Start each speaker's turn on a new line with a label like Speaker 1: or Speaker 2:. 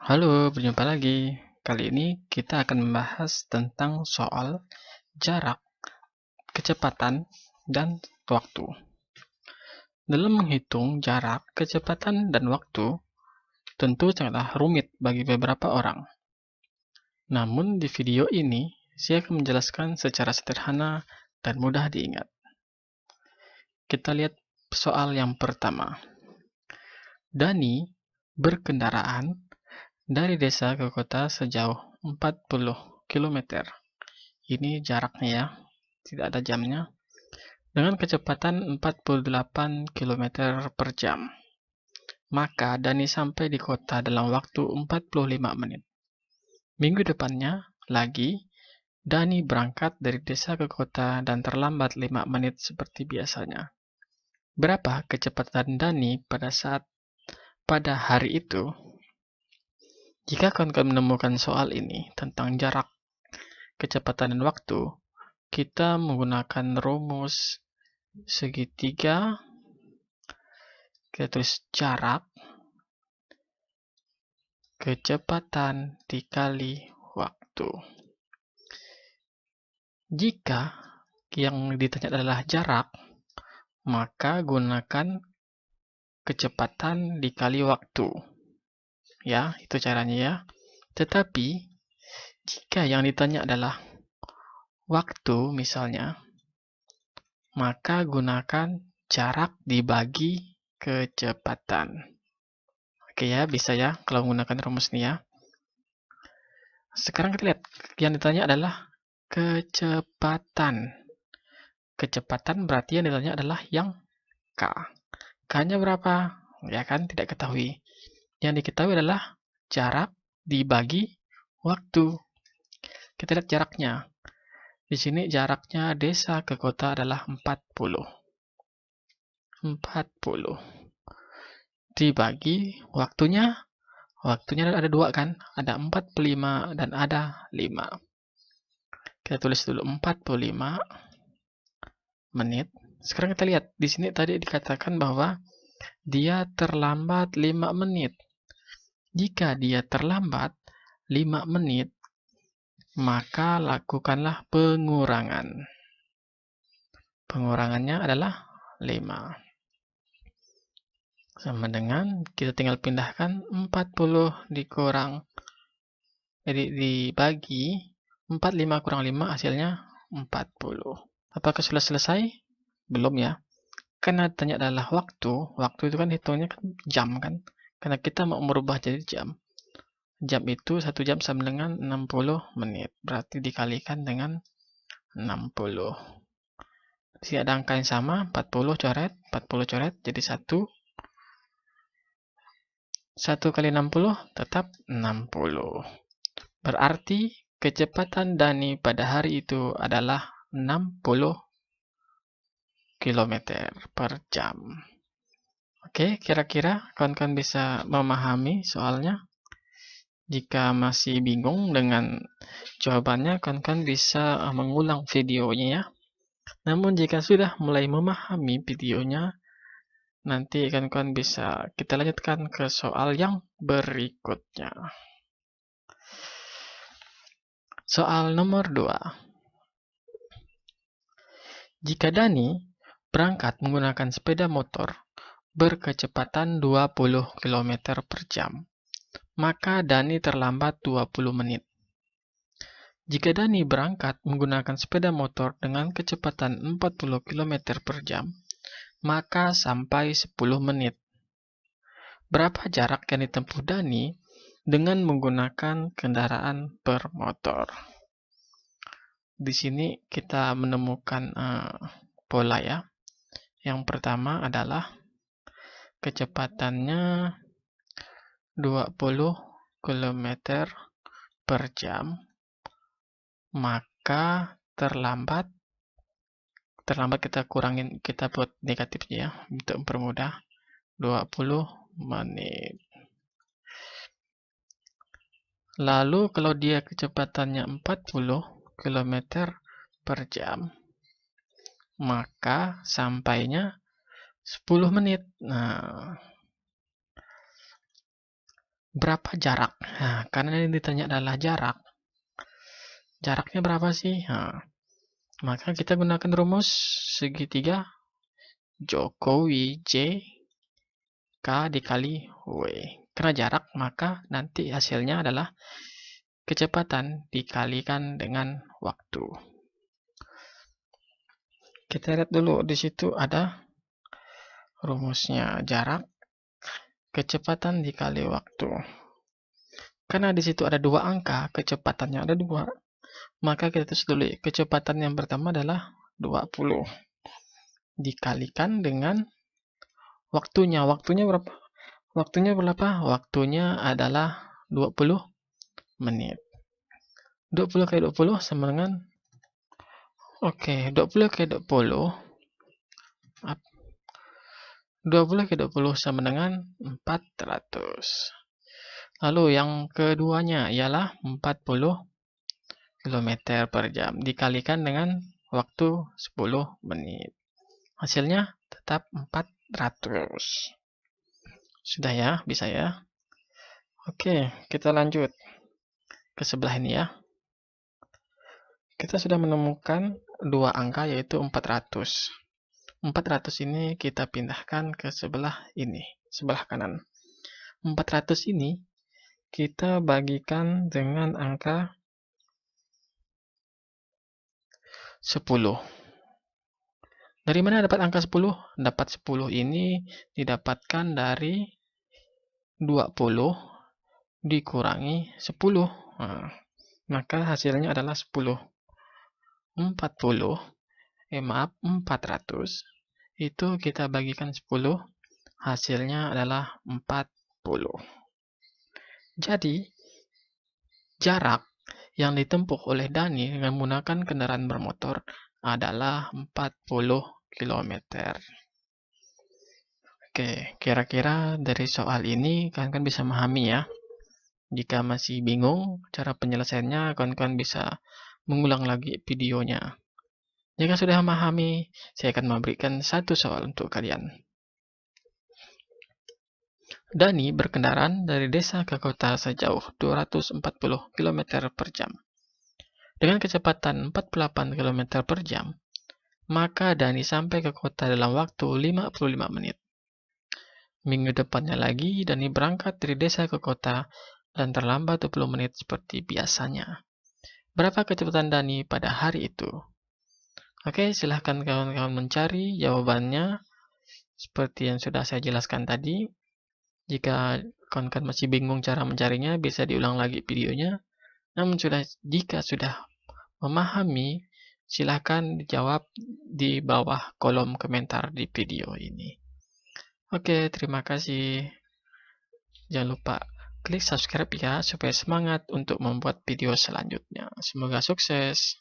Speaker 1: Halo, berjumpa lagi. Kali ini kita akan membahas tentang soal jarak, kecepatan, dan waktu. Dalam menghitung jarak, kecepatan, dan waktu, tentu sangatlah rumit bagi beberapa orang. Namun di video ini, saya akan menjelaskan secara sederhana dan mudah diingat. Kita lihat soal yang pertama. Dani berkendaraan dari desa ke kota sejauh 40 km. Ini jaraknya ya, tidak ada jamnya. Dengan kecepatan 48 km per jam. Maka Dani sampai di kota dalam waktu 45 menit. Minggu depannya lagi, Dani berangkat dari desa ke kota dan terlambat 5 menit seperti biasanya. Berapa kecepatan Dani pada hari itu? Jika kawan-kawan menemukan soal ini tentang jarak, kecepatan, dan waktu, kita menggunakan rumus segitiga. Kita tulis jarak, kecepatan dikali waktu. Jika yang ditanya adalah jarak, maka gunakan kecepatan dikali waktu. Ya, itu caranya ya. Tetapi, jika yang ditanya adalah waktu misalnya, maka gunakan jarak dibagi kecepatan. Oke ya, bisa ya kalau menggunakan rumus ini ya. Sekarang kita lihat, yang ditanya adalah kecepatan. Kecepatan berarti yang ditanya adalah yang K. K-nya berapa? Ya kan, tidak ketahui. Yang diketahui adalah jarak dibagi waktu. Kita lihat jaraknya. Di sini jaraknya desa ke kota adalah 40. 40. Dibagi waktunya. Waktunya ada 2 kan? Ada 45 dan ada 5. Kita tulis dulu 45 menit. Sekarang kita lihat. Di sini tadi dikatakan bahwa dia terlambat 5 menit. Jika dia terlambat 5 menit, maka lakukanlah pengurangan. Pengurangannya adalah 5. Sama dengan kita tinggal pindahkan 40 dibagi 45 kurang 5 hasilnya 40. Apakah sudah selesai? Belum ya. Karena tanya adalah waktu. Waktu itu kan hitungnya kan jam kan. Karena kita mau merubah jadi jam. Jam itu 1 jam sama dengan 60 menit. Berarti dikalikan dengan 60. Di sini ada angka yang sama, 40 coret, 40 coret, jadi 1. 1 kali 60 tetap 60. Berarti kecepatan Dani pada hari itu adalah 60 km per jam. Oke, kira-kira kawan-kawan bisa memahami soalnya? Jika masih bingung dengan jawabannya, kawan-kawan bisa mengulang videonya ya. Namun jika sudah mulai memahami videonya, nanti kawan-kawan bisa kita lanjutkan ke soal yang berikutnya. Soal nomor 2. Jika Dani berangkat menggunakan sepeda motor berkecepatan 20 km per jam, maka Dani terlambat 20 menit. Jika Dani berangkat menggunakan sepeda motor dengan kecepatan 40 km per jam, maka sampai 10 menit. Berapa jarak yang ditempuh Dani dengan menggunakan kendaraan bermotor? Di sini kita menemukan pola ya. Yang pertama adalah kecepatannya 20 km per jam, maka terlambat kita buat negatifnya ya, untuk mempermudah 20 menit. Lalu kalau dia kecepatannya 40 km per jam, maka sampainya 10 menit. Nah, berapa jarak? Nah, karena yang ditanya adalah jarak. Jaraknya berapa sih? Nah, maka kita gunakan rumus segitiga Jokowi J K dikali W. Karena jarak, maka nanti hasilnya adalah kecepatan dikalikan dengan waktu. Kita lihat dulu, di situ ada rumusnya jarak, kecepatan dikali waktu. Karena di situ ada dua angka, kecepatannya ada dua, maka kita tulis dulu kecepatan yang pertama adalah 20 dikalikan dengan waktunya. Waktunya berapa? Waktunya adalah 20 menit. 20 kali 20 sama dengan 20 kali 20 kali 20 sama dengan 400. Lalu yang keduanya ialah 40 km per jam dikalikan dengan waktu 10 menit. Hasilnya tetap 400. Sudah ya, bisa ya? Oke, kita lanjut ke sebelah ini ya. Kita sudah menemukan dua angka yaitu 400. 400 ini kita pindahkan ke sebelah ini, sebelah kanan. 400 ini kita bagikan dengan angka 10. Dari mana dapat angka 10? Dapat 10 ini didapatkan dari 20 dikurangi 10. Nah, maka hasilnya adalah 10. 400 itu kita bagikan 10, hasilnya adalah 40. Jadi, jarak yang ditempuh oleh Dani dengan menggunakan kendaraan bermotor adalah 40 km. Oke, kira-kira dari soal ini kalian bisa memahami ya. Jika masih bingung cara penyelesaiannya, kalian bisa mengulang lagi videonya. Jika sudah memahami, saya akan memberikan satu soal untuk kalian. Dani berkendaraan dari desa ke kota sejauh 240 km per jam. Dengan kecepatan 48 km per jam, maka Dani sampai ke kota dalam waktu 55 menit. Minggu depannya lagi, Dani berangkat dari desa ke kota dan terlambat 20 menit seperti biasanya. Berapa kecepatan Dani pada hari itu? Oke, silahkan kawan-kawan mencari jawabannya seperti yang sudah saya jelaskan tadi. Jika kawan-kawan masih bingung cara mencarinya, bisa diulang lagi videonya. Namun jika sudah memahami, silahkan dijawab di bawah kolom komentar di video ini. Oke, terima kasih. Jangan lupa klik subscribe ya, supaya semangat untuk membuat video selanjutnya. Semoga sukses.